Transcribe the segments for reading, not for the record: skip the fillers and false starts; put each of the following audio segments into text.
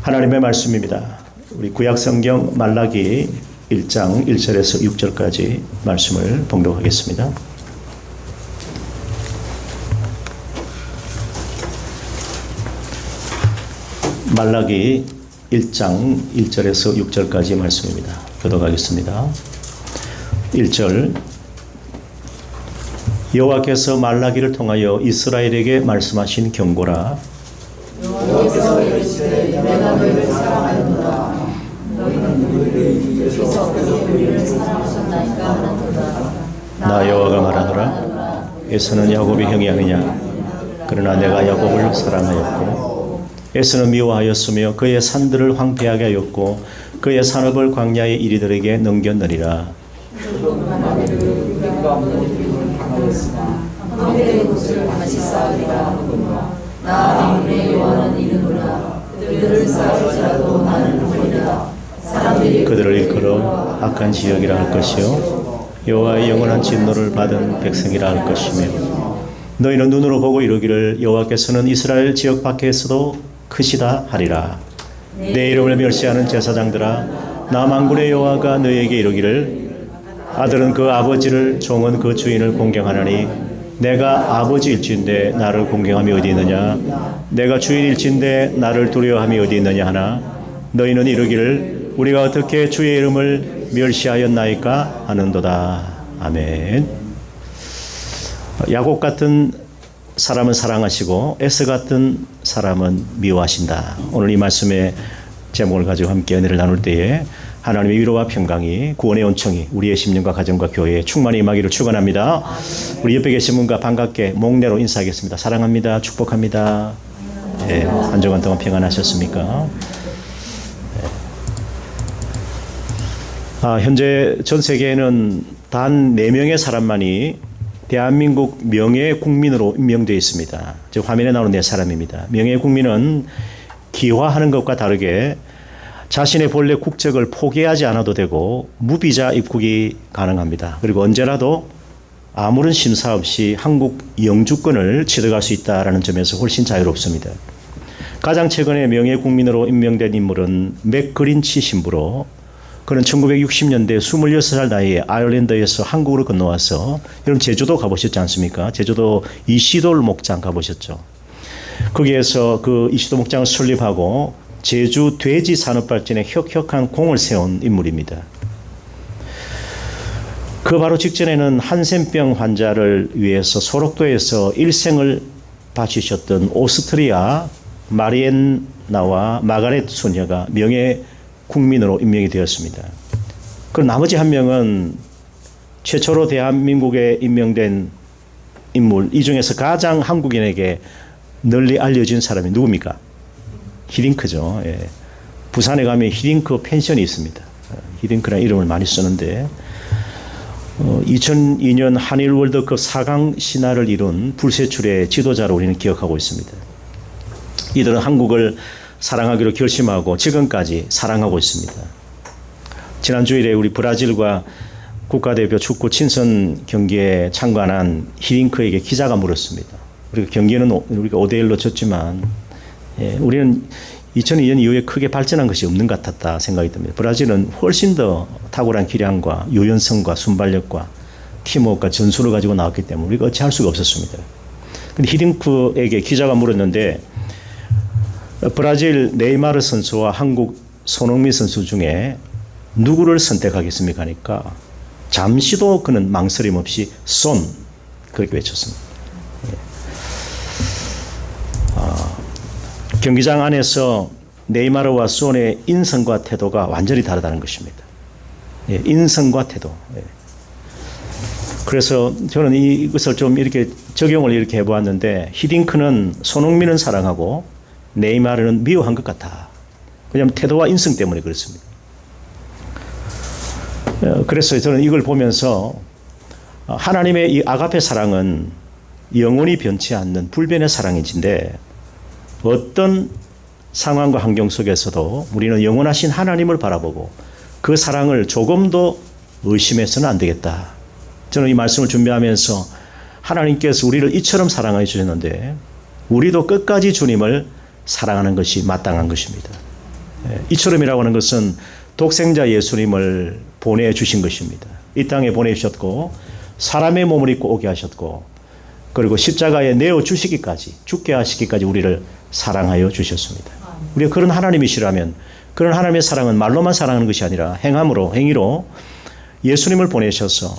하나님의 말씀입니다. 우리 구약성경 말라기 1장 1절에서 6절까지 말씀을 봉독하겠습니다. 말라기 1장 1절에서 6절까지 말씀입니다. 교독하겠습니다. 1절 여호와께서 말라기를 통하여 이스라엘에게 말씀하신 경고라. 여호와께서 이르시되 내가 너희를 사랑하였노라. 너희는 우리에게서 우리를 사랑하셨나이까 하는도다. 나 여호와가 말하노라. 에서는 야곱의 형이 아니냐. 그러나 내가 야곱을 사랑하였고 에서는 미워하였으며 그의 산들을 황폐하게 하였고 그의 산업을 광야의 이리들에게 넘겼느니라. 황폐된 곳을 다시 쌓으리라 하는구나. 나 만군의 여호와는 이르노라. 그들을 쌓을지라도 나는 보리라. 사람들이 그들을 일컬어 악한 지역이라 할 것이요 여호와의 영원한 진노를 받은 백성이라 할 것이며 너희는 눈으로 보고 이르기를 여호와께서는 이스라엘 지역 밖에서도 크시다 하리라. 내 이름을 멸시하는 제사장들아, 나 만군의 여호와가 너희에게 이르기를 아들은 그 아버지를, 종은 그 주인을 공경하나니 내가 아버지일진데 나를 공경함이 어디 있느냐. 내가 주인일진데 나를 두려워함이 어디 있느냐 하나 너희는 이르기를 우리가 어떻게 주의 이름을 멸시하였나이까 하는도다. 아멘. 야곱 같은 사람은 사랑하시고 에스 같은 사람은 미워하신다. 오늘 이 말씀의 제목을 가지고 함께 은혜를 나눌 때에 하나님의 위로와 평강이, 구원의 온청이 우리의 심령과 가정과 교회에 충만히 임하기를 축원합니다. 우리 옆에 계신 분과 반갑게 목례로 인사하겠습니다. 사랑합니다. 축복합니다. 네, 한 주간 동안 평안하셨습니까? 네. 현재 전 세계에는 단 4명의 사람만이 대한민국 명예 국민으로 임명되어 있습니다. 즉 화면에 나오는 4사람입니다. 명예 국민은 기화하는 것과 다르게 자신의 본래 국적을 포기하지 않아도 되고 무비자 입국이 가능합니다. 그리고 언제라도 아무런 심사 없이 한국 영주권을 취득할 수 있다는 점에서 훨씬 자유롭습니다. 가장 최근에 명예 국민으로 임명된 인물은 맥그린치 신부로, 그는 1960년대 26살 나이에 아일랜드에서 한국으로 건너와서, 여러분 제주도 가보셨지 않습니까? 제주도 이시돌 목장 가보셨죠? 거기에서 그 이시돌 목장을 설립하고 제주 돼지 산업 발전에 혁혁한 공을 세운 인물입니다. 그 바로 직전에는 한센병 환자를 위해서 소록도에서 일생을 바치셨던 오스트리아 마리엔나와 마가렛 소녀가 명예 국민으로 임명이 되었습니다. 그리고 나머지 한 명은 최초로 대한민국에 임명된 인물, 이 중에서 가장 한국인에게 널리 알려진 사람이 누굽니까? 히딩크죠. 예. 부산에 가면 히딩크 펜션이 있습니다. 히딩크라는 이름을 많이 쓰는데 2002년 한일 월드컵 4강 신화를 이룬 불세출의 지도자로 우리는 기억하고 있습니다. 이들은 한국을 사랑하기로 결심하고 지금까지 사랑하고 있습니다. 지난 주일에 우리 브라질과 국가대표 축구 친선 경기에 참관한 히딩크에게 기자가 물었습니다. 우리가 경기는 우리가 5대1로 졌지만 우리는 2002년 이후에 크게 발전한 것이 없는 것 같았다 생각이 듭니다. 브라질은 훨씬 더 탁월한 기량과 유연성과 순발력과 팀워크와 전술을 가지고 나왔기 때문에 우리가 어찌할 수가 없었습니다. 근데 히딩크에게 기자가 물었는데 브라질 네이마르 선수와 한국 손흥민 선수 중에 누구를 선택하겠습니까? 하니까 잠시도 그는 망설임 없이 손, 그렇게 외쳤습니다. 경기장 안에서 네이마르와 손의 인성과 태도가 완전히 다르다는 것입니다. 인성과 태도. 그래서 저는 이것을 좀 이렇게 적용을 이렇게 해보았는데, 히딩크는 손흥민은 사랑하고 네이마르는 미워한 것 같아. 왜냐하면 태도와 인성 때문에 그렇습니다. 그래서 저는 이걸 보면서 하나님의 이 아가페 사랑은 영원히 변치 않는 불변의 사랑인데, 어떤 상황과 환경 속에서도 우리는 영원하신 하나님을 바라보고 그 사랑을 조금도 의심해서는 안 되겠다. 저는 이 말씀을 준비하면서 하나님께서 우리를 이처럼 사랑해 주셨는데 우리도 끝까지 주님을 사랑하는 것이 마땅한 것입니다. 이처럼이라고 하는 것은 독생자 예수님을 보내주신 것입니다. 이 땅에 보내주셨고 사람의 몸을 입고 오게 하셨고 그리고 십자가에 내어주시기까지 죽게 하시기까지 우리를 사랑하여 주셨습니다. 우리가 그런 하나님이시라면 그런 하나님의 사랑은 말로만 사랑하는 것이 아니라 행함으로 행위로 예수님을 보내셔서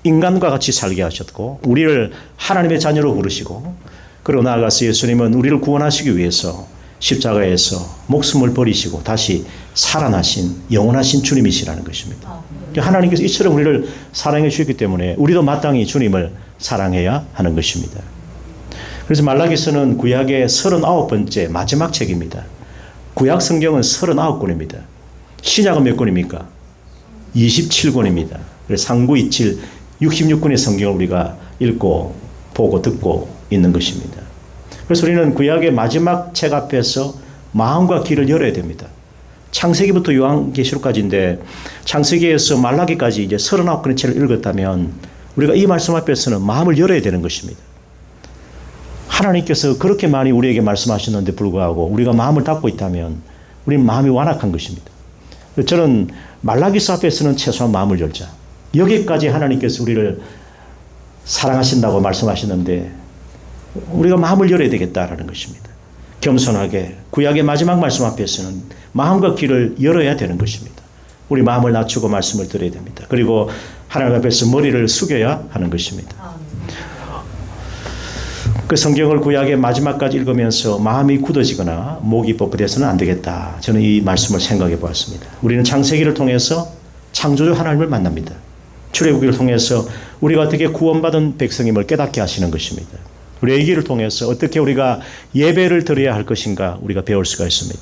인간과 같이 살게 하셨고 우리를 하나님의 자녀로 부르시고 그리고 나아가서 예수님은 우리를 구원하시기 위해서 십자가에서 목숨을 버리시고 다시 살아나신 영원하신 주님이시라는 것입니다. 하나님께서 이처럼 우리를 사랑해 주셨기 때문에 우리도 마땅히 주님을 사랑해야 하는 것입니다. 그래서 말라기서는 구약의 39번째 마지막 책입니다. 구약 성경은 39권입니다. 신약은 몇 권입니까? 27권입니다. 그래서 상구이칠 66권의 성경을 우리가 읽고 보고 듣고 있는 것입니다. 그래서 우리는 구약의 마지막 책 앞에서 마음과 귀를 열어야 됩니다. 창세기부터 요한계시록까지인데 창세기에서 말라기까지 이제 39권의 책을 읽었다면 우리가 이 말씀 앞에서는 마음을 열어야 되는 것입니다. 하나님께서 그렇게 많이 우리에게 말씀하셨는데 불구하고 우리가 마음을 닫고 있다면 우리는 마음이 완악한 것입니다. 저는 말라기서 앞에서는 최소한 마음을 열자. 여기까지 하나님께서 우리를 사랑하신다고 말씀하셨는데 우리가 마음을 열어야 되겠다라는 것입니다. 겸손하게 구약의 마지막 말씀 앞에서는 마음과 귀를 열어야 되는 것입니다. 우리 마음을 낮추고 말씀을 들어야 됩니다. 그리고 하나님 앞에서 머리를 숙여야 하는 것입니다. 그 성경을 구약의 마지막까지 읽으면서 마음이 굳어지거나 목이 뻣뻣해서는 안 되겠다. 저는 이 말씀을 생각해 보았습니다. 우리는 창세기를 통해서 창조주 하나님을 만납니다. 출애굽기를 통해서 우리가 어떻게 구원받은 백성임을 깨닫게 하시는 것입니다. 레위기를 통해서 어떻게 우리가 예배를 드려야 할 것인가 우리가 배울 수가 있습니다.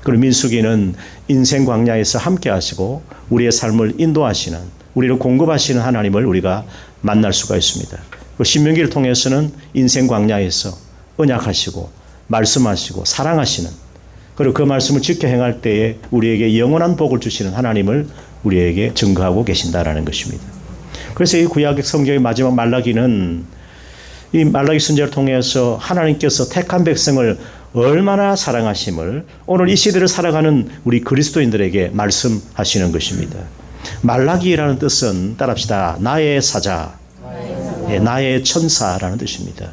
그리고 민수기는 인생 광야에서 함께 하시고 우리의 삶을 인도하시는 우리를 공급하시는 하나님을 우리가 만날 수가 있습니다. 신명기를 통해서는 인생 광야에서 언약하시고 말씀하시고 사랑하시는 그리고 그 말씀을 지켜 행할 때에 우리에게 영원한 복을 주시는 하나님을 우리에게 증거하고 계신다라는 것입니다. 그래서 이 구약 성경의 마지막 말라기는 이 말라기 선지자를 통해서 하나님께서 택한 백성을 얼마나 사랑하심을 오늘 이 시대를 살아가는 우리 그리스도인들에게 말씀하시는 것입니다. 말라기라는 뜻은 따라합시다. 나의 사자, 나의 천사라는 뜻입니다.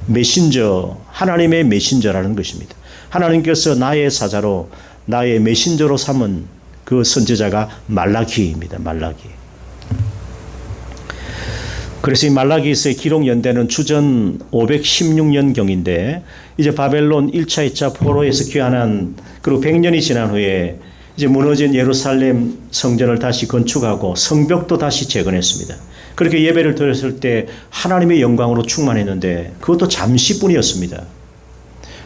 메신저, 하나님의 메신저라는 것입니다. 하나님께서 나의 사자로 나의 메신저로 삼은 그 선지자가 말라기입니다. 말라기. 그래서 이 말라기서의 기록 연대는 주전 516년경인데 이제 바벨론 1차, 2차 포로에서 귀환한 그리고 100년이 지난 후에 이제 무너진 예루살렘 성전을 다시 건축하고 성벽도 다시 재건했습니다. 그렇게 예배를 드렸을 때 하나님의 영광으로 충만했는데 그것도 잠시뿐이었습니다.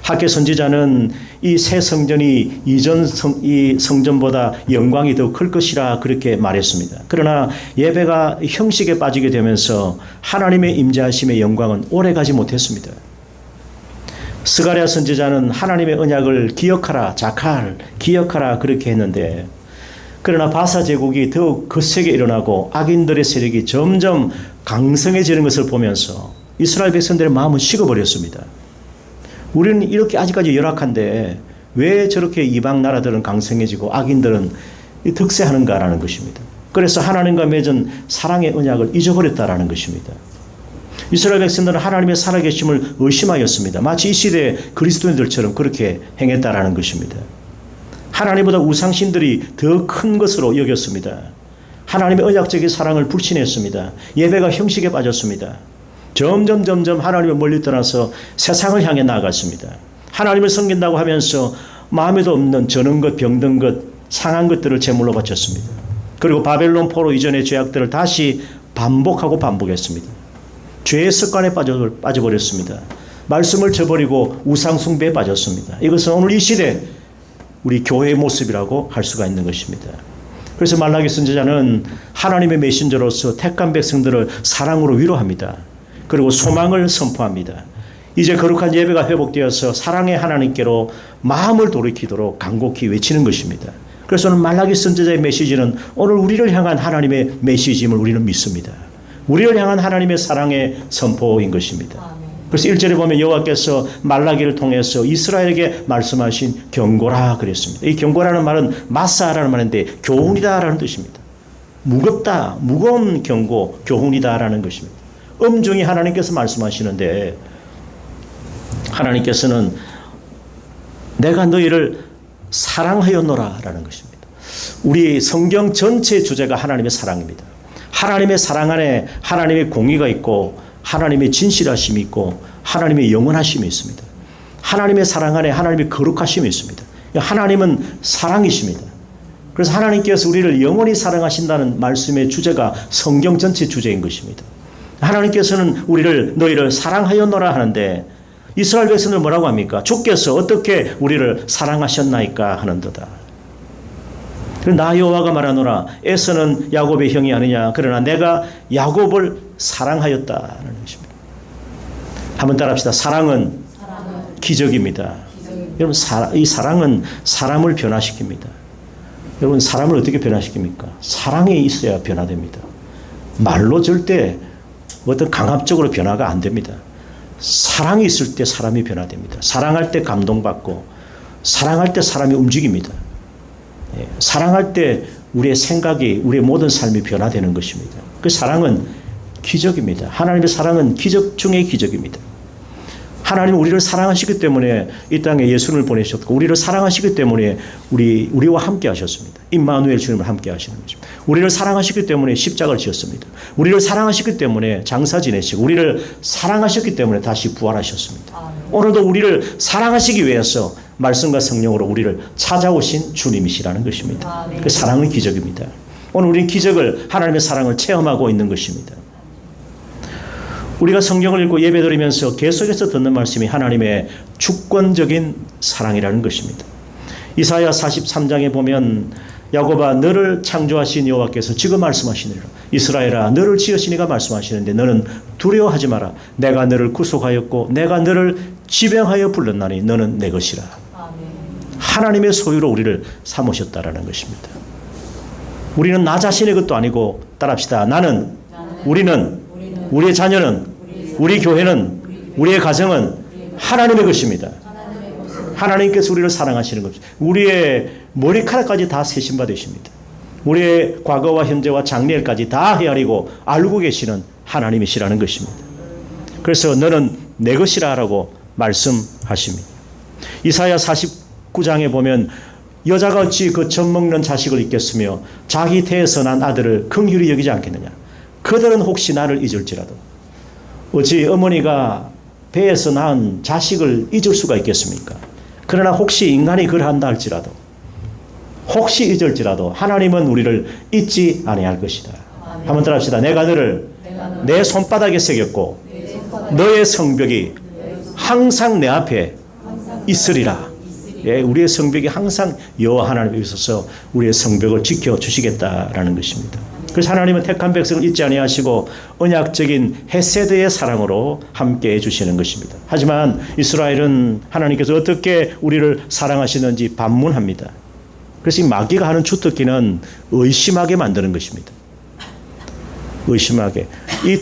학개 선지자는 이 새 성전이 이전 이 성전보다 영광이 더 클 것이라 그렇게 말했습니다. 그러나 예배가 형식에 빠지게 되면서 하나님의 임재하심의 영광은 오래가지 못했습니다. 스가랴 선지자는 하나님의 언약을 기억하라, 자칼, 기억하라 그렇게 했는데 그러나 바사 제국이 더욱 거세게 일어나고 악인들의 세력이 점점 강성해지는 것을 보면서 이스라엘 백성들의 마음은 식어버렸습니다. 우리는 이렇게 아직까지 열악한데 왜 저렇게 이방 나라들은 강성해지고 악인들은 득세하는가라는 것입니다. 그래서 하나님과 맺은 사랑의 언약을 잊어버렸다라는 것입니다. 이스라엘 백성들은 하나님의 살아계심을 의심하였습니다. 마치 이 시대의 그리스도인들처럼 그렇게 행했다라는 것입니다. 하나님보다 우상신들이 더 큰 것으로 여겼습니다. 하나님의 언약적인 사랑을 불신했습니다. 예배가 형식에 빠졌습니다. 점점 하나님을 멀리 떠나서 세상을 향해 나아갔습니다. 하나님을 섬긴다고 하면서 마음에도 없는 저는 것, 병든 것, 상한 것들을 제물로 바쳤습니다. 그리고 바벨론 포로 이전의 죄악들을 다시 반복했습니다. 죄의 습관에 빠져버렸습니다. 말씀을 저버리고 우상 숭배에 빠졌습니다. 이것은 오늘 이 시대 우리 교회의 모습이라고 할 수가 있는 것입니다. 그래서 말라기 선지자는 하나님의 메신저로서 택한 백성들을 사랑으로 위로합니다. 그리고 소망을 선포합니다. 이제 거룩한 예배가 회복되어서 사랑의 하나님께로 마음을 돌이키도록 간곡히 외치는 것입니다. 그래서 오늘 말라기 선지자의 메시지는 오늘 우리를 향한 하나님의 메시지임을 우리는 믿습니다. 우리를 향한 하나님의 사랑의 선포인 것입니다. 그래서 1절에 보면 여호와께서 말라기를 통해서 이스라엘에게 말씀하신 경고라 그랬습니다. 이 경고라는 말은 마사라는 말인데 교훈이다라는 뜻입니다. 무겁다, 무거운 경고, 교훈이다라는 것입니다. 엄중히 하나님께서 말씀하시는데 하나님께서는 내가 너희를 사랑하였노라라는 것입니다. 우리 성경 전체 주제가 하나님의 사랑입니다. 하나님의 사랑 안에 하나님의 공의가 있고 하나님의 진실하심이 있고 하나님의 영원하심이 있습니다. 하나님의 사랑 안에 하나님의 거룩하심이 있습니다. 하나님은 사랑이십니다. 그래서 하나님께서 우리를 영원히 사랑하신다는 말씀의 주제가 성경 전체 주제인 것입니다. 하나님께서는 우리를 너희를 사랑하였노라 하는데 이스라엘 백성들 뭐라고 합니까? 주께서 어떻게 우리를 사랑하셨나이까 하는도다. 나 여호와가 말하노라 에서는 야곱의 형이 아니냐 그러나 내가 야곱을 사랑하였다는 것입니다. 한번 따라합시다. 사랑은 기적입니다. 여러분 이 사랑은 사람을 변화시킵니다. 여러분 사람을 어떻게 변화시킵니까? 사랑이 있어야 변화됩니다. 말로 절대 어떤 강압적으로 변화가 안 됩니다. 사랑이 있을 때 사람이 변화됩니다. 사랑할 때 감동받고 사랑할 때 사람이 움직입니다. 사랑할 때 우리의 생각이 우리의 모든 삶이 변화되는 것입니다. 그 사랑은 기적입니다. 하나님의 사랑은 기적 중의 기적입니다. 하나님은 우리를 사랑하시기 때문에 이 땅에 예수를 보내셨고 우리를 사랑하시기 때문에 우리와 함께 하셨습니다. 임마누엘 주님을 함께 하시는 것입니다. 우리를 사랑하시기 때문에 십자가를 지었습니다. 우리를 사랑하시기 때문에 장사 지내시고 우리를 사랑하셨기 때문에 다시 부활하셨습니다. 오늘도 우리를 사랑하시기 위해서 말씀과 성령으로 우리를 찾아오신 주님이시라는 것입니다. 그 사랑은 기적입니다. 오늘 우리는 기적을 하나님의 사랑을 체험하고 있는 것입니다. 우리가 성경을 읽고 예배드리면서 계속해서 듣는 말씀이 하나님의 주권적인 사랑이라는 것입니다. 이사야 43장에 보면 야곱아 너를 창조하신 여호와께서 지금 말씀하시느니라. 이스라엘아 너를 지으신 이가 말씀하시는데 너는 두려워하지 마라. 내가 너를 구속하였고 내가 너를 지명하여 불렀나니 너는 내 것이라. 하나님의 소유로 우리를 삼으셨다라는 것입니다. 우리는 나 자신의 것도 아니고 따라합시다. 우리는 우리의 자녀는 우리 교회는 우리의 가정은 하나님의 것입니다. 하나님께서 우리를 사랑하시는 것입니다. 우리의 머리카락까지 다 세신 바 되십니다. 우리의 과거와 현재와 장래일까지 다 헤아리고 알고 계시는 하나님이시라는 것입니다. 그래서 너는 내 것이라 라고 말씀하십니다. 이사야 49장에 보면 여자가 어찌 그 젖먹는 자식을 잊겠으며 자기 태에서 난 아들을 긍휼히 여기지 않겠느냐. 그들은 혹시 나를 잊을지라도 어찌 어머니가 배에서 낳은 자식을 잊을 수가 있겠습니까? 그러나 혹시 인간이 그러한다 할지라도 혹시 잊을지라도 하나님은 우리를 잊지 아니할 것이다. 한번 따라합시다. 내가 너를 내 손바닥에 새겼고 너의 성벽이 항상 내 앞에 있으리라. 예, 우리의 성벽이 항상 여호와 하나님에 있어서 우리의 성벽을 지켜주시겠다라는 것입니다. 그래서 하나님은 택한 백성을 잊지 아니하시고 언약적인 헤세드의 사랑으로 함께 해주시는 것입니다. 하지만 이스라엘은 하나님께서 어떻게 우리를 사랑하시는지 반문합니다. 그래서 이 마귀가 하는 주특기는 의심하게 만드는 것입니다. 의심하게. 이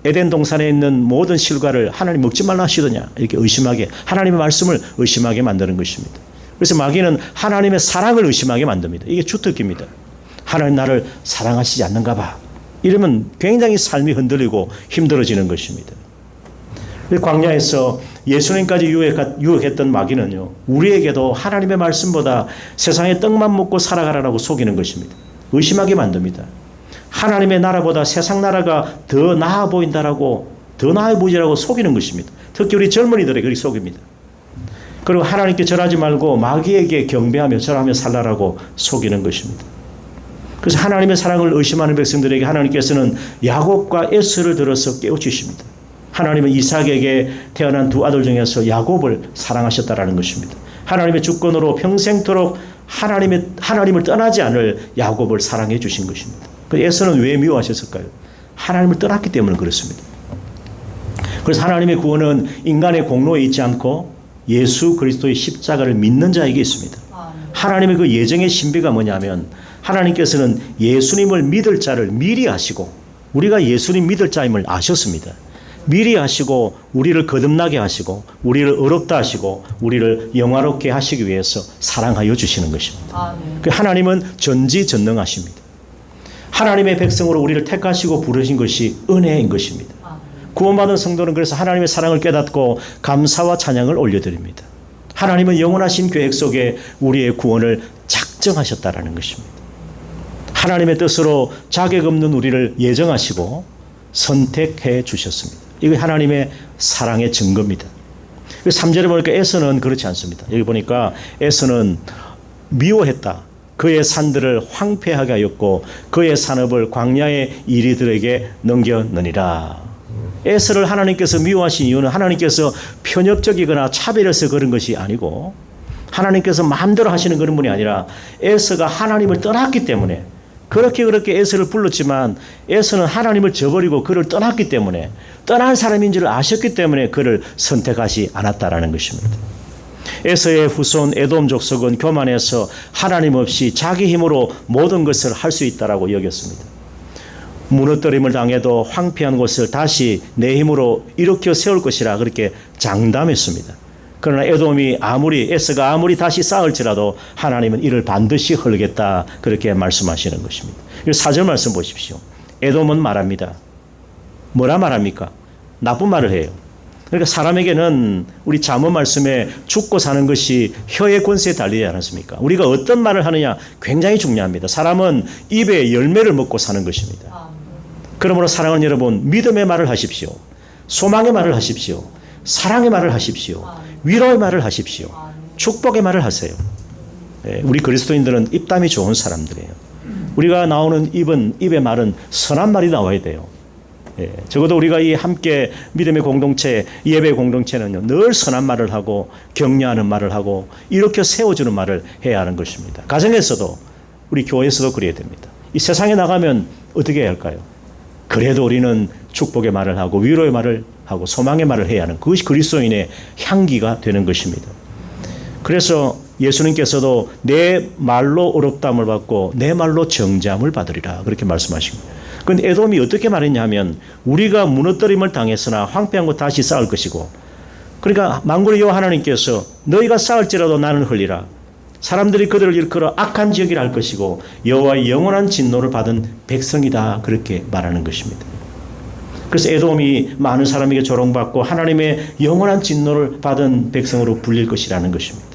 에덴 동산에 있는 모든 실과를 하나님 먹지 말라 하시더냐 이렇게 의심하게 하나님의 말씀을 의심하게 만드는 것입니다. 그래서 마귀는 하나님의 사랑을 의심하게 만듭니다. 이게 주특기입니다. 하나님 나를 사랑하시지 않는가 봐. 이러면 굉장히 삶이 흔들리고 힘들어지는 것입니다. 광야에서 예수님까지 유혹했던 마귀는요, 우리에게도 하나님의 말씀보다 세상의 떡만 먹고 살아가라고 속이는 것입니다. 의심하게 만듭니다. 하나님의 나라보다 세상 나라가 더 나아 보인다라고, 더 나아 보이라고 속이는 것입니다. 특히 우리 젊은이들에게 그렇게 속입니다. 그리고 하나님께 절하지 말고 마귀에게 경배하며 절하며 살라라고 속이는 것입니다. 그래서 하나님의 사랑을 의심하는 백성들에게 하나님께서는 야곱과 에서를 들어서 깨우치십니다. 하나님은 이삭에게 태어난 두 아들 중에서 야곱을 사랑하셨다라는 것입니다. 하나님의 주권으로 평생토록 하나님을 떠나지 않을 야곱을 사랑해 주신 것입니다. 그 에서는 왜 미워하셨을까요? 하나님을 떠났기 때문에 그렇습니다. 그래서 하나님의 구원은 인간의 공로에 있지 않고 예수 그리스도의 십자가를 믿는 자에게 있습니다. 하나님의 그 예정의 신비가 뭐냐면 하나님께서는 예수님을 믿을 자를 미리 아시고 우리가 예수님 믿을 자임을 아셨습니다. 미리 하시고 우리를 거듭나게 하시고 우리를 의롭다 하시고 우리를 영화롭게 하시기 위해서 사랑하여 주시는 것입니다. 그 하나님은 전지전능하십니다. 하나님의 백성으로 우리를 택하시고 부르신 것이 은혜인 것입니다. 구원받은 성도는 그래서 하나님의 사랑을 깨닫고 감사와 찬양을 올려드립니다. 하나님은 영원하신 계획 속에 우리의 구원을 작정하셨다라는 것입니다. 하나님의 뜻으로 자격 없는 우리를 예정하시고 선택해 주셨습니다. 이게 하나님의 사랑의 증거입니다. 3절에 보니까 에서는 그렇지 않습니다. 여기 보니까 에서는 미워했다. 그의 산들을 황폐하게 하였고 그의 산업을 광야의 이리들에게 넘겨느니라. 에서를 하나님께서 미워하신 이유는 하나님께서 편협적이거나 차별해서 그런 것이 아니고 하나님께서 마음대로 하시는 그런 분이 아니라 에서가 하나님을 떠났기 때문에 그렇게 에서를 불렀지만 에서는 하나님을 저버리고 그를 떠났기 때문에 떠난 사람인 줄 아셨기 때문에 그를 선택하지 않았다라는 것입니다. 에서의 후손 에돔 족속은 교만해서 하나님 없이 자기 힘으로 모든 것을 할 수 있다라고 여겼습니다. 무너뜨림을 당해도 황폐한 곳을 다시 내 힘으로 일으켜 세울 것이라 그렇게 장담했습니다. 그러나 에서가 아무리 다시 쌓을지라도 하나님은 이를 반드시 헐겠다 그렇게 말씀하시는 것입니다. 4절 말씀 보십시오. 에돔은 말합니다. 뭐라 말합니까? 나쁜 말을 해요. 그러니까 사람에게는 우리 잠언 말씀에 죽고 사는 것이 혀의 권세에 달리지 않았습니까? 우리가 어떤 말을 하느냐 굉장히 중요합니다. 사람은 입에 열매를 먹고 사는 것입니다. 그러므로 사랑하는 여러분, 믿음의 말을 하십시오. 소망의 말을 하십시오. 사랑의 말을 하십시오. 위로의 말을 하십시오. 축복의 말을 하세요. 우리 그리스도인들은 입담이 좋은 사람들이에요. 우리가 나오는 입의 말은 선한 말이 나와야 돼요. 적어도 우리가 이 함께 믿음의 공동체, 예배 공동체는요, 늘 선한 말을 하고 격려하는 말을 하고 이렇게 세워주는 말을 해야 하는 것입니다. 가정에서도 우리 교회에서도 그래야 됩니다. 이 세상에 나가면 어떻게 해야 할까요? 그래도 우리는 축복의 말을 하고 위로의 말을 하고 소망의 말을 해야 하는 그것이 그리스도인의 향기가 되는 것입니다. 그래서 예수님께서도 내 말로 어렵다함을 받고 내 말로 정죄함을 받으리라 그렇게 말씀하십니다. 그런데 에돔이 어떻게 말했냐면 우리가 무너뜨림을 당했으나 황폐한 곳 다시 쌓을 것이고 그러니까 만군의 여호와 하나님께서 너희가 쌓을지라도 나는 흘리라. 사람들이 그들을 일컬어 악한 지역이라 할 것이고 여호와의 영원한 진노를 받은 백성이다 그렇게 말하는 것입니다. 그래서 에돔이 많은 사람에게 조롱받고 하나님의 영원한 진노를 받은 백성으로 불릴 것이라는 것입니다.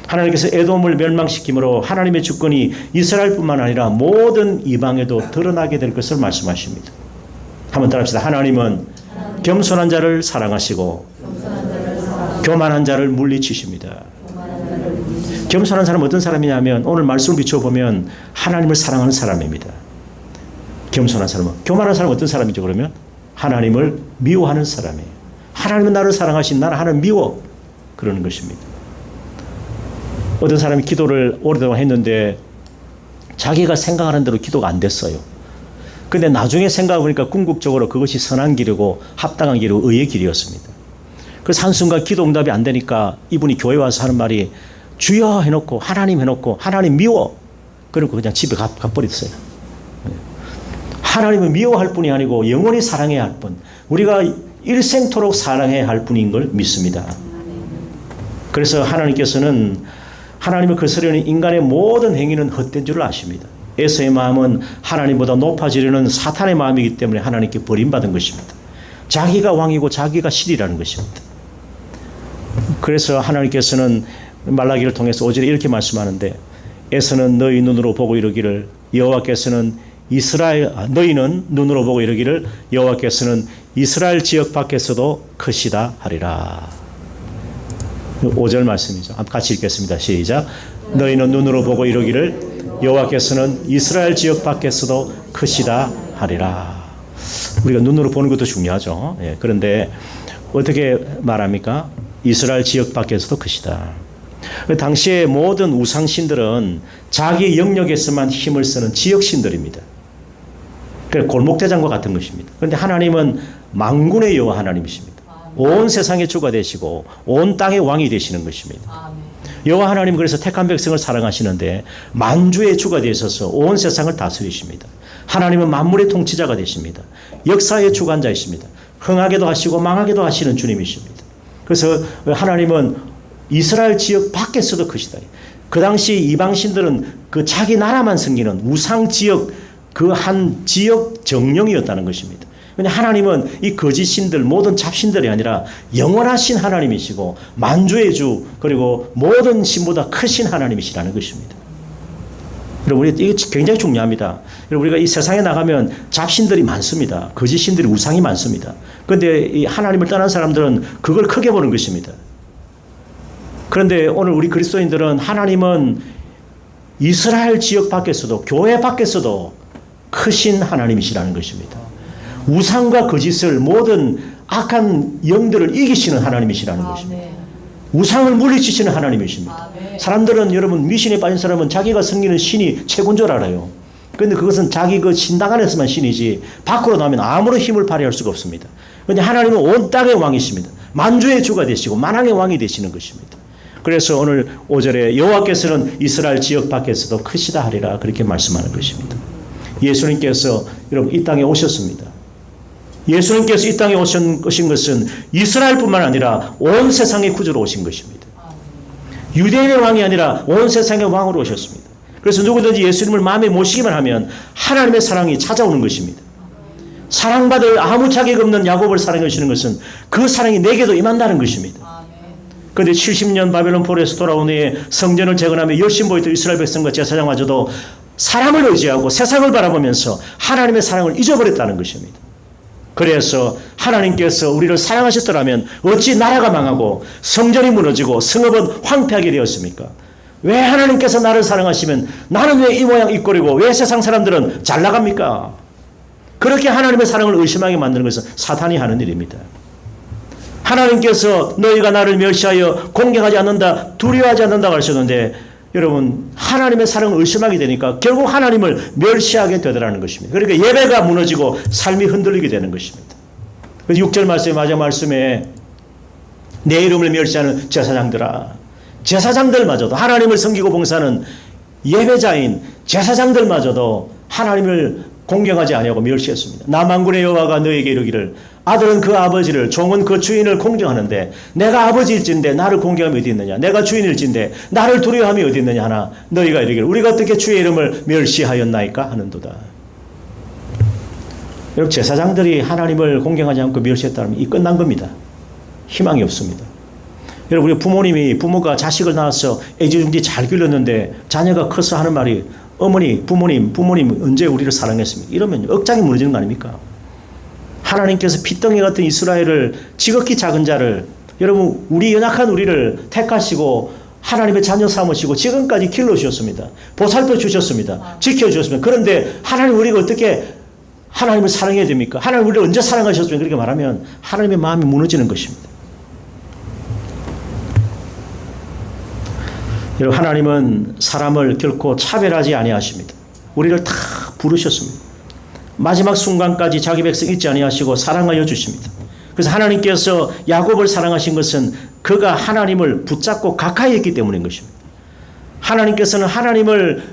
하나님께서 에돔을 멸망시킴으로 하나님의 주권이 이스라엘뿐만 아니라 모든 이방에도 드러나게 될 것을 말씀하십니다. 한번 따라합시다. 하나님은 겸손한 자를 사랑하시고 교만한 자를 물리치십니다. 겸손한 사람은 어떤 사람이냐면 오늘 말씀을 비춰보면 하나님을 사랑하는 사람입니다. 겸손한 사람은. 교만한 사람은 어떤 사람이죠 그러면? 하나님을 미워하는 사람이에요. 하나님은 나를 사랑하신 나는 하나님 미워 그러는 것입니다. 어떤 사람이 기도를 오랫동안 했는데 자기가 생각하는 대로 기도가 안 됐어요. 그런데 나중에 생각해보니까 궁극적으로 그것이 선한 길이고 합당한 길이고 의의 길이었습니다. 그래서 한순간 기도 응답이 안 되니까 이분이 교회 와서 하는 말이 주여 해놓고 하나님 해놓고 하나님 미워 그러고 그냥 집에 가버렸어요. 하나님은 미워할 뿐이 아니고 영원히 사랑해야 할 뿐 우리가 일생토록 사랑해야 할 뿐인 걸 믿습니다. 그래서 하나님께서는 하나님을 거스르는 인간의 모든 행위는 헛된 줄을 아십니다. 에서의 마음은 하나님보다 높아지려는 사탄의 마음이기 때문에 하나님께 버림받은 것입니다. 자기가 왕이고 자기가 신이라는 것입니다. 그래서 하나님께서는 말라기를 통해서 5절에 이렇게 말씀하는데 에서는 너희 눈으로 보고 이르기를 여호와께서는 너희는 눈으로 보고 이르기를 여호와께서는 이스라엘 지역 밖에서도 크시다 하리라. 5절 말씀이죠. 같이 읽겠습니다. 시작. 너희는 눈으로 보고 이르기를 여호와께서는 이스라엘 지역 밖에서도 크시다 하리라. 우리가 눈으로 보는 것도 중요하죠. 그런데 어떻게 말합니까? 이스라엘 지역 밖에서도 크시다. 당시의 모든 우상신들은 자기 영역에서만 힘을 쓰는 지역신들입니다. 골목대장과 같은 것입니다. 그런데 하나님은 만군의 여호와 하나님이십니다. 온 세상의 주가 되시고 온 땅의 왕이 되시는 것입니다. 여호와 하나님 그래서 택한 백성을 사랑하시는데 만주의 주가 되셔서 온 세상을 다스리십니다. 하나님은 만물의 통치자가 되십니다. 역사의 주관자이십니다. 흥하게도 하시고 망하게도 하시는 주님이십니다. 그래서 하나님은 이스라엘 지역 밖에서도 크시다. 그 당시 이방신들은 그 자기 나라만 섬기는 우상 지역, 그 한 지역 정령이었다는 것입니다. 근데 하나님은 이 거짓 신들, 모든 잡신들이 아니라 영원하신 하나님이시고 만주의 주, 그리고 모든 신보다 크신 하나님이시라는 것입니다. 여러분, 이게 굉장히 중요합니다. 여러분, 우리가 이 세상에 나가면 잡신들이 많습니다. 거짓 신들이, 우상이 많습니다. 그런데 이 하나님을 떠난 사람들은 그걸 크게 보는 것입니다. 그런데 오늘 우리 그리스도인들은 하나님은 이스라엘 지역 밖에서도, 교회 밖에서도 크신 하나님이시라는 것입니다. 우상과 거짓을, 모든 악한 영들을 이기시는 하나님이시라는 것입니다. 우상을 물리치시는 하나님이십니다. 사람들은, 여러분, 미신에 빠진 사람은 자기가 섬기는 신이 최고인 줄 알아요. 그런데 그것은 자기 그 신당 안에서만 신이지 밖으로 나오면 아무런 힘을 발휘할 수가 없습니다. 그런데 하나님은 온 땅의 왕이십니다. 만주의 주가 되시고 만왕의 왕이 되시는 것입니다. 그래서 오늘 5절에 여호와께서는 이스라엘 지역 밖에서도 크시다 하리라, 그렇게 말씀하는 것입니다. 예수님께서 여러분 이 땅에 오셨습니다. 예수님께서 이 땅에 오신 것은 이스라엘뿐만 아니라 온 세상의 구주로 오신 것입니다. 유대인의 왕이 아니라 온 세상의 왕으로 오셨습니다. 그래서 누구든지 예수님을 마음에 모시기만 하면 하나님의 사랑이 찾아오는 것입니다. 사랑받을 아무 자격 없는 야곱을 사랑해 주시는 것은 그 사랑이 내게도 임한다는 것입니다. 그런데 70년 바벨론 포로에서 돌아온 후에 성전을 재건하며 열심히 보였던 이스라엘 백성과 제사장마저도 사람을 의지하고 세상을 바라보면서 하나님의 사랑을 잊어버렸다는 것입니다. 그래서 하나님께서 우리를 사랑하셨더라면 어찌 나라가 망하고 성전이 무너지고 성읍은 황폐하게 되었습니까? 왜 하나님께서 나를 사랑하시면 나는 왜 이 모양 이 꼴이고 왜 세상 사람들은 잘 나갑니까? 그렇게 하나님의 사랑을 의심하게 만드는 것은 사탄이 하는 일입니다. 하나님께서 너희가 나를 멸시하여 공경하지 않는다, 두려워하지 않는다고 하셨는데, 여러분, 하나님의 사랑을 의심하게 되니까 결국 하나님을 멸시하게 되더라는 것입니다. 그러니까 예배가 무너지고 삶이 흔들리게 되는 것입니다. 6절 말씀의 마지막 말씀에 내 이름을 멸시하는 제사장들아, 제사장들마저도, 하나님을 섬기고 봉사하는 예배자인 제사장들마저도 하나님을 공경하지 아니하고 멸시했습니다. 나 만군의 여호와가 너에게 이르기를 아들은 그 아버지를, 종은 그 주인을 공경하는데 내가 아버지일진데 나를 공경함이 어디 있느냐, 내가 주인일진데 나를 두려워함이 어디 있느냐 하나 너희가 이르기를 우리가 어떻게 주의 이름을 멸시하였나이까 하는도다. 여러분, 제사장들이 하나님을 공경하지 않고 멸시했다면 이 끝난 겁니다. 희망이 없습니다. 여러분, 우리 부모가 자식을 낳아서 애지중지 잘 길렀는데 자녀가 커서 하는 말이 어머니, 부모님 언제 우리를 사랑했습니까? 이러면 억장이 무너지는 거 아닙니까? 하나님께서 핏덩이 같은 이스라엘을, 지극히 작은 자를, 여러분, 우리 연약한 우리를 택하시고 하나님의 자녀 삼으시고 지금까지 길러주셨습니다. 보살펴 주셨습니다. 지켜주셨습니다. 그런데 하나님, 우리가 어떻게 하나님을 사랑해야 됩니까? 하나님 우리를 언제 사랑하셨습니까? 그렇게 말하면 하나님의 마음이 무너지는 것입니다. 여러분, 하나님은 사람을 결코 차별하지 아니하십니다. 우리를 다 부르셨습니다. 마지막 순간까지 자기 백성 잊지 아니하시고 사랑하여 주십니다. 그래서 하나님께서 야곱을 사랑하신 것은 그가 하나님을 붙잡고 가까이 했기 때문인 것입니다. 하나님께서는 하나님을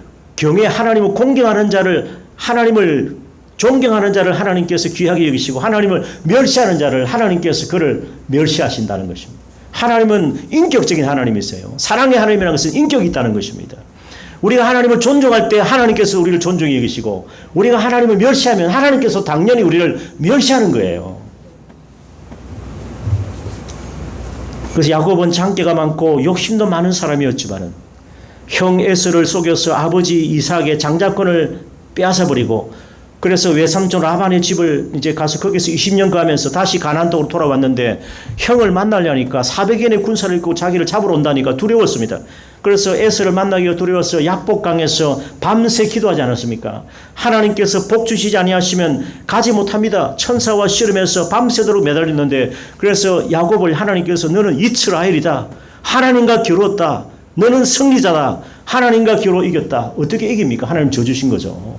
하나님을 공경하는 자를, 하나님을 존경하는 자를 하나님께서 귀하게 여기시고 하나님을 멸시하는 자를 하나님께서 그를 멸시하신다는 것입니다. 하나님은 인격적인 하나님이세요. 사랑의 하나님이라는 것은 인격이 있다는 것입니다. 우리가 하나님을 존중할 때 하나님께서 우리를 존중히 여기시고, 우리가 하나님을 멸시하면 하나님께서 당연히 우리를 멸시하는 거예요. 그래서 야곱은 장기가 많고 욕심도 많은 사람이었지만은 형 에서를 속여서 아버지 이삭의 장자권을 빼앗아버리고, 그래서 외삼촌 라반의 집을 이제 가서 거기서 20년 가면서 다시 가나안 땅으로 돌아왔는데 형을 만나려니까 400인의 군사를 입고 자기를 잡으러 온다니까 두려웠습니다. 그래서 에서를 만나기가 두려워서 약복강에서 밤새 기도하지 않았습니까? 하나님께서 복 주시지 아니하시면 가지 못합니다. 천사와 씨름해서 밤새도록 매달렸는데, 그래서 야곱을 하나님께서 너는 이스라엘이다, 하나님과 겨루었다, 너는 승리자다, 하나님과 겨루 이겼다. 어떻게 이깁니까? 하나님 져주신 거죠.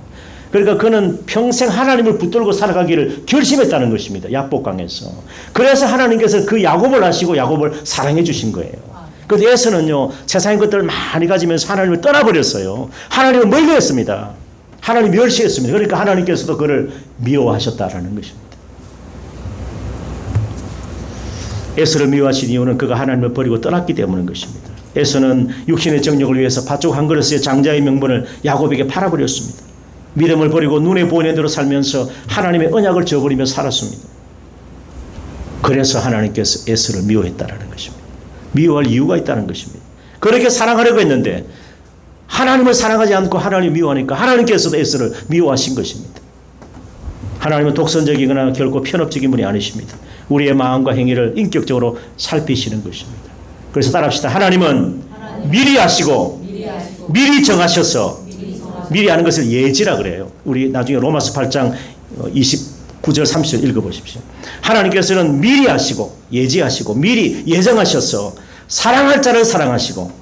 그러니까 그는 평생 하나님을 붙들고 살아가기를 결심했다는 것입니다. 약복강에서. 그래서 하나님께서 그 야곱을 하시고 야곱을 사랑해 주신 거예요. 그런데 에서는요, 세상의 것들을 많이 가지면서 하나님을 떠나버렸어요. 하나님을 멀리했습니다. 하나님 멸시했습니다. 그러니까 하나님께서도 그를 미워하셨다라는 것입니다. 에서를 미워하신 이유는 그가 하나님을 버리고 떠났기 때문인 것입니다. 에서는 육신의 정욕을 위해서 팥죽 한 그릇의 장자의 명분을 야곱에게 팔아버렸습니다. 믿음을 버리고 눈에 보이는 대로 살면서 하나님의 언약을 저버리며 살았습니다. 그래서 하나님께서 에서를 미워했다는 것입니다. 미워할 이유가 있다는 것입니다. 그렇게 사랑하려고 했는데 하나님을 사랑하지 않고 하나님을 미워하니까 하나님께서도 에서를 미워하신 것입니다. 하나님은 독선적이거나 결코 편협적인 분이 아니십니다. 우리의 마음과 행위를 인격적으로 살피시는 것입니다. 그래서 따라합시다. 하나님은 미리 아시고 미리 정하셔서 미리 아는 것을 예지라 그래요. 우리 나중에 로마서 8장 29절 30절 읽어보십시오. 하나님께서는 미리 아시고 예지하시고 미리 예정하셔서 사랑할 자를 사랑하시고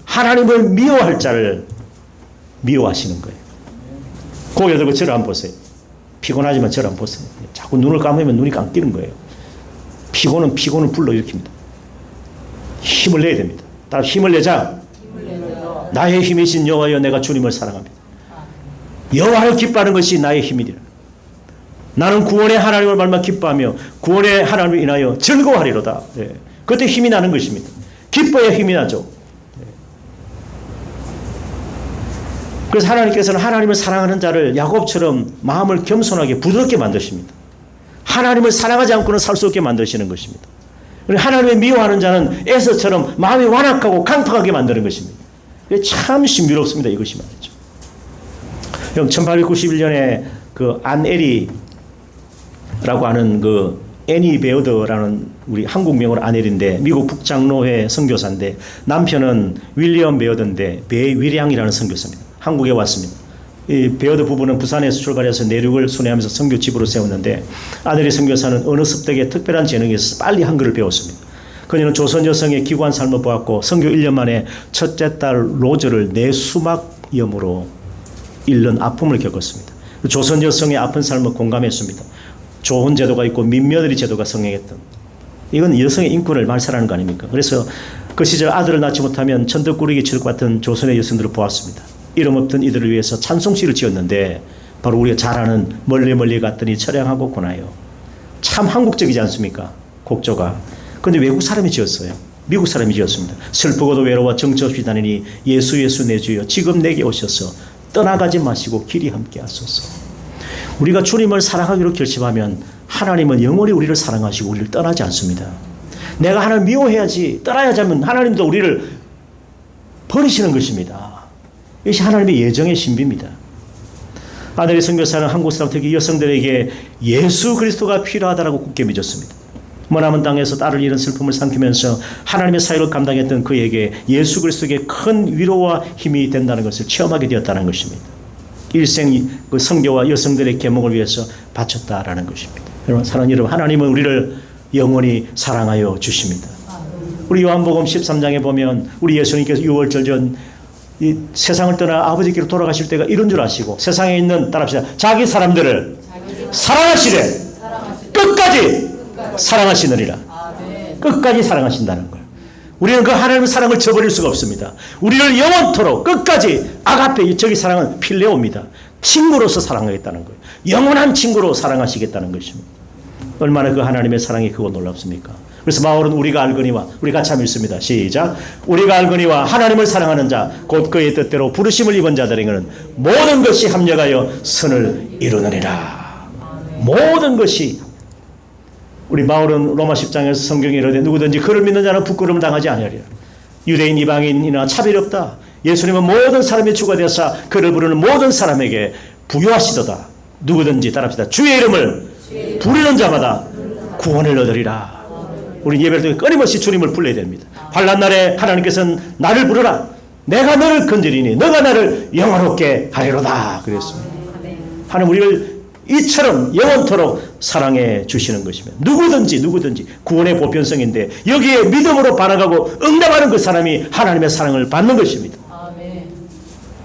하나님을 미워할 자를 미워하시는 거예요. 고개 들고 저를 한번 보세요. 피곤하지만 저를 한번 보세요. 자꾸 눈을 감으면 눈이 감기는 거예요. 피곤은 불러일으킵니다. 힘을 내야 됩니다. 따라 힘을 내자. 나의 힘이신 여호와여 내가 주님을 사랑합니다. 여호와를 기뻐하는 것이 나의 힘이니라. 나는 구원의 하나님을 말만 기뻐하며 구원의 하나님을 인하여 즐거워하리로다. 네. 그때 힘이 나는 것입니다. 기뻐야 힘이 나죠. 네. 그래서 하나님께서는 하나님을 사랑하는 자를 야곱처럼 마음을 겸손하게 부드럽게 만드십니다. 하나님을 사랑하지 않고는 살 수 없게 만드시는 것입니다. 하나님을 미워하는 자는 에서처럼 마음이 완악하고 강팍하게 만드는 것입니다. 참 신비롭습니다. 이것이 말이죠. 1891년에 그 안에리라고 하는 그 애니 베어더라는 우리 한국 명으로 안에리인데 미국 북장로회 선교사인데 남편은 윌리엄 베어더인데 배위량이라는 선교사입니다. 한국에 왔습니다. 이 베어더 부부는 부산에서 출발해서 내륙을 순회하면서 선교 집으로 세웠는데 아내리 선교사는 어느 습득에 특별한 재능이 있어서 빨리 한글을 배웠습니다. 그녀는 조선 여성의 기구한 삶을 보았고 선교 1년 만에 첫째 딸 로저를 뇌수막염으로 잃는 아픔을 겪었습니다. 조선 여성의 아픈 삶을 공감했습니다. 조혼 제도가 있고 민며느리 제도가 성행했던 이건 여성의 인권을 말살하는 거 아닙니까? 그래서 그 시절 아들을 낳지 못하면 천덕꾸러기 치를 것 같은 조선의 여성들을 보았습니다. 이름 없던 이들을 위해서 찬송시를 지었는데 바로 우리가 잘 아는 멀리 갔더니 처량하고 고나요. 참 한국적이지 않습니까? 곡조가. 그런데 외국 사람이 지었어요. 미국 사람이 지었습니다. 슬프고도 외로워 정처 없이 다니니 예수 내 주여 지금 내게 오셔서 떠나가지 마시고 길이 함께 하소서. 우리가 주님을 사랑하기로 결심하면 하나님은 영원히 우리를 사랑하시고 우리를 떠나지 않습니다. 내가 하나님을 미워해야지 떠나야지 하면 하나님도 우리를 버리시는 것입니다. 이것이 하나님의 예정의 신비입니다. 아내리 선교사는 한국 사람 특히 여성들에게 예수 그리스도가 필요하다라고 굳게 믿었습니다. 머나먼 땅에서 딸을 잃은 슬픔을 삼키면서 하나님의 사역을 감당했던 그에게 예수 그리스도에게 큰 위로와 힘이 된다는 것을 체험하게 되었다는 것입니다. 일생 그 선교와 여성들의 계몽을 위해서 바쳤다라는 것입니다. 여러분, 사랑하는 여러분, 하나님은 우리를 영원히 사랑하여 주십니다. 우리 요한복음 13장에 보면 우리 예수님께서 6월절 전 이 세상을 떠나 아버지께로 돌아가실 때가 이런 줄 아시고 세상에 있는 따라합시다. 자기 사람들을 사랑하시되 끝까지 사랑하시느니라. 끝까지 사랑하신다는 거예요. 우리는 그 하나님의 사랑을 저버릴 수가 없습니다. 우리를 영원토록 끝까지 아가페, 저기 사랑은 필레오입니다. 친구로서 사랑하겠다는 거예요. 영원한 친구로 사랑하시겠다는 것입니다. 얼마나 그 하나님의 사랑이 크고 놀랍습니까? 그래서 바울은 우리가 알거니와 우리 같이 한번 읽습니다. 시작. 우리가 알거니와 하나님을 사랑하는 자 곧 그의 뜻대로 부르심을 입은 자들에게는 모든 것이 합력하여 선을 이루느니라. 모든 것이. 우리 바울은 로마 10장에서 성경에 이르되 누구든지 그를 믿는 자는 부끄러움을 당하지 아니하리라. 유대인 이방인이나 차별이 없다. 예수님은 모든 사람의 주가 되어서 그를 부르는 모든 사람에게 부여하시도다. 누구든지 따라합시다. 주의 이름을 부르는 자마다 구원을 얻으리라. 우리 예배를 통해 끊임없이 주님을 불러야 됩니다. 환난 날에 하나님께서는 나를 부르라. 내가 너를 건지리니 너가 나를 영화롭게 하리로다. 그랬습니다. 하나님 우리를 이처럼 영원토록 사랑해 주시는 것이면 누구든지 구원의 보편성인데 여기에 믿음으로 반응하고 응답하는 그 사람이 하나님의 사랑을 받는 것입니다.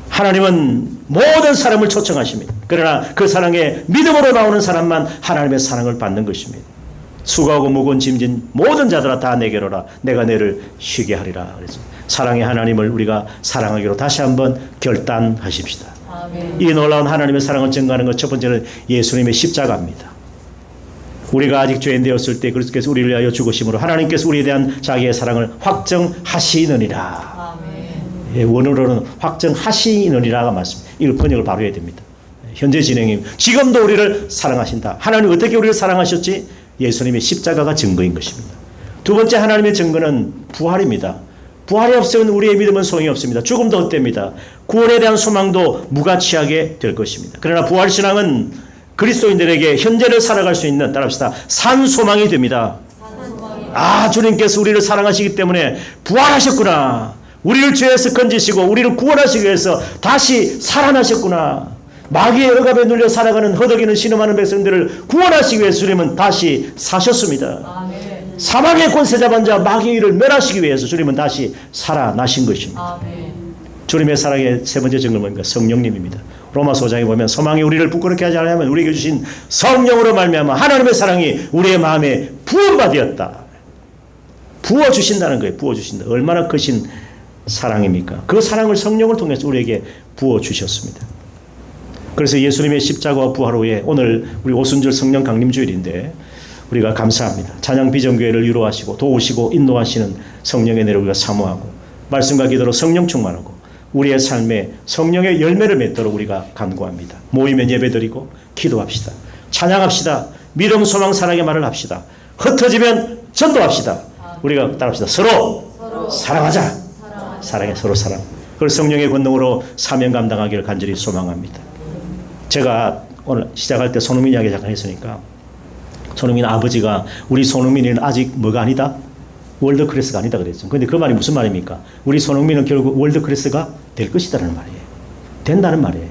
하나님은 모든 사람을 초청하십니다. 그러나 그 사랑에 믿음으로 나오는 사람만 하나님의 사랑을 받는 것입니다. 수고하고 무거운 짐진 모든 자들아 다 내게로라. 내가 너를 쉬게 하리라. 그래서 사랑의 하나님을 우리가 사랑하기로 다시 한번 결단하십시다. 아멘. 이 놀라운 하나님의 사랑을 증거하는 것 첫 번째는 예수님의 십자가입니다. 우리가 아직 죄인 되었을 때 그리스도께서 우리를 위하여 죽으심으로 하나님께서 우리에 대한 자기의 사랑을 확정하시느니라. 예, 원어로는 확정하시느니라가 맞습니다. 이걸 번역을 바로 해야 됩니다. 현재 진행이 지금도 우리를 사랑하신다. 하나님 어떻게 우리를 사랑하셨지? 예수님의 십자가가 증거인 것입니다. 두 번째 하나님의 증거는 부활입니다. 부활이 없으면 우리의 믿음은 소용이 없습니다. 죽음도 헛됩니다. 구원에 대한 소망도 무가치하게 될 것입니다. 그러나 부활신앙은 그리스도인들에게 현재를 살아갈 수 있는, 따라합시다, 산 소망이 됩니다. 아, 주님께서 우리를 사랑하시기 때문에 부활하셨구나. 우리를 죄에서 건지시고 우리를 구원하시기 위해서 다시 살아나셨구나. 마귀의 억압에 눌려 살아가는 허덕이는 신음하는 백성들을 구원하시기 위해서 주님은 다시 사셨습니다. 사망의 권세 잡은 자 마귀의 일을 멸하시기 위해서 주님은 다시 살아나신 것입니다. 주님의 사랑의 세 번째 증거는 뭡니까? 성령님입니다. 로마서 5장에 보면 소망이 우리를 부끄럽게 하지 않으면 우리에게 주신 성령으로 말미암아 하나님의 사랑이 우리의 마음에 부어받았다. 부어주신다는 거예요. 부어주신다. 얼마나 크신 사랑입니까? 그 사랑을 성령을 통해서 우리에게 부어주셨습니다. 그래서 예수님의 십자가와 부활 후에 오늘 우리 오순절 성령 강림주일인데 우리가 감사합니다. 찬양 비전교회를 위로하시고 도우시고 인도하시는 성령의 은혜를 우리가 사모하고 말씀과 기도로 성령 충만하고 우리의 삶에 성령의 열매를 맺도록 우리가 간구합니다. 모이면 예배드리고 기도합시다. 찬양합시다. 믿음, 소망, 사랑의 말을 합시다. 흩어지면 전도합시다. 우리가 따라합시다. 서로 사랑하자. 사랑해, 서로 사랑. 그걸 성령의 권능으로 사명 감당하기를 간절히 소망합니다. 제가 오늘 시작할 때 손흥민 이야기 잠깐 했으니까 손흥민 아버지가 우리 손흥민이는 아직 뭐가 아니다? 월드 클래스가 아니다 그랬죠. 그런데 그 말이 무슨 말입니까? 우리 손흥민은 결국 월드 클래스가 될 것이다라는 말이에요. 된다는 말이에요.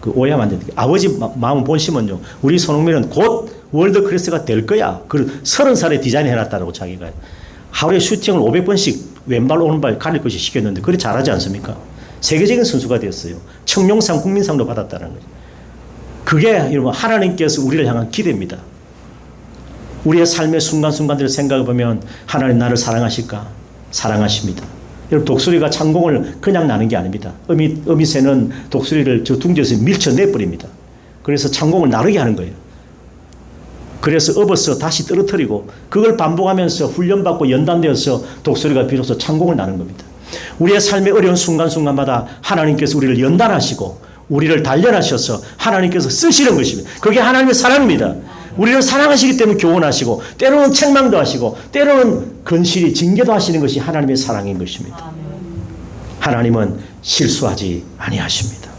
그 오해하면 안 된다. 아버지 마음 본심은요. 우리 손흥민은 곧 월드 클래스가 될 거야. 그 30살에 디자인 해놨다고 자기가. 하루에 슈팅을 500번씩 왼발 오른발 가릴 것이 시켰는데 그래 잘하지 않습니까? 세계적인 선수가 되었어요. 청룡상 국민상도 받았다는 거죠. 그게 여러분 하나님께서 우리를 향한 기대입니다. 우리의 삶의 순간순간들을 생각해 보면 하나님 나를 사랑하실까? 사랑하십니다. 여러분 독수리가 창공을 그냥 나는 게 아닙니다. 어미새는 독수리를 저 둥지에서 밀쳐내버립니다. 그래서 창공을 나르게 하는 거예요. 그래서 업어서 다시 떨어뜨리고 그걸 반복하면서 훈련받고 연단되어서 독수리가 비로소 창공을 나는 겁니다. 우리의 삶의 어려운 순간순간마다 하나님께서 우리를 연단하시고 우리를 단련하셔서 하나님께서 쓰시는 것입니다. 그게 하나님의 사랑입니다. 우리를 사랑하시기 때문에 교훈하시고 때로는 책망도 하시고 때로는 건실히 징계도 하시는 것이 하나님의 사랑인 것입니다. 하나님은 실수하지 아니하십니다.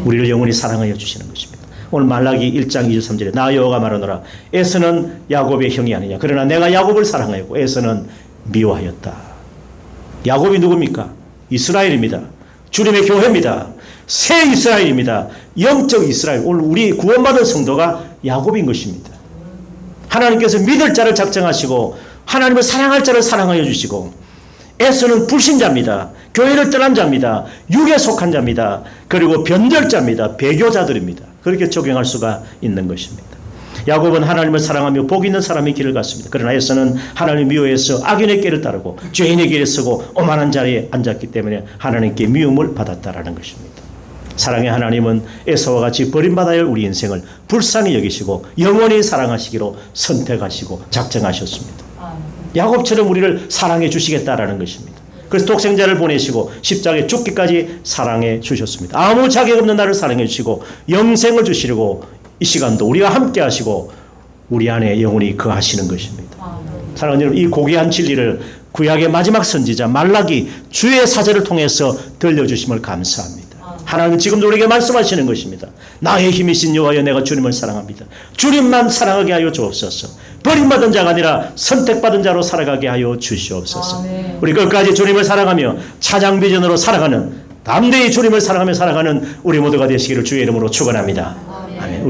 우리를 영원히 사랑하여 주시는 것입니다. 오늘 말라기 1장 23절에 나 여호와가 말하노라 에서는 야곱의 형이 아니냐 그러나 내가 야곱을 사랑하였고 에서는 미워하였다. 야곱이 누굽니까? 이스라엘입니다. 주님의 교회입니다. 새 이스라엘입니다. 영적 이스라엘. 오늘 우리 구원받은 성도가 야곱인 것입니다. 하나님께서 믿을 자를 작정하시고 하나님을 사랑할 자를 사랑하여 주시고 에서는 불신자입니다. 교회를 떠난 자입니다. 육에 속한 자입니다. 그리고 변절자입니다. 배교자들입니다. 그렇게 적용할 수가 있는 것입니다. 야곱은 하나님을 사랑하며 복 있는 사람의 길을 갔습니다. 그러나 에서는 하나님 미워해서 악인의 길을 따르고 죄인의 길에 서고 오만한 자리에 앉았기 때문에 하나님께 미움을 받았다라는 것입니다. 사랑의 하나님은 에서와 같이 버림받아야 할 우리 인생을 불쌍히 여기시고 영원히 사랑하시기로 선택하시고 작정하셨습니다. 야곱처럼 우리를 사랑해 주시겠다라는 것입니다. 그래서 독생자를 보내시고 십자가에 죽기까지 사랑해 주셨습니다. 아무 자격 없는 나를 사랑해 주시고 영생을 주시려고 이 시간도 우리와 함께 하시고 우리 안에 영원히 거하시는 것입니다. 사랑하는 여러분, 이 고귀한 진리를 구약의 마지막 선지자 말라기 주의 사제를 통해서 들려주심을 감사합니다. 하나님은 지금도 우리에게 말씀하시는 것입니다. 나의 힘이신 여호와여 내가 주님을 사랑합니다. 주님만 사랑하게 하여 주옵소서. 버림받은 자가 아니라 선택받은 자로 살아가게 하여 주시옵소서. 우리 끝까지 주님을 사랑하며 찬양 비전으로 살아가는 담대히 주님을 사랑하며 살아가는 우리 모두가 되시기를 주의 이름으로 축원합니다. 아멘.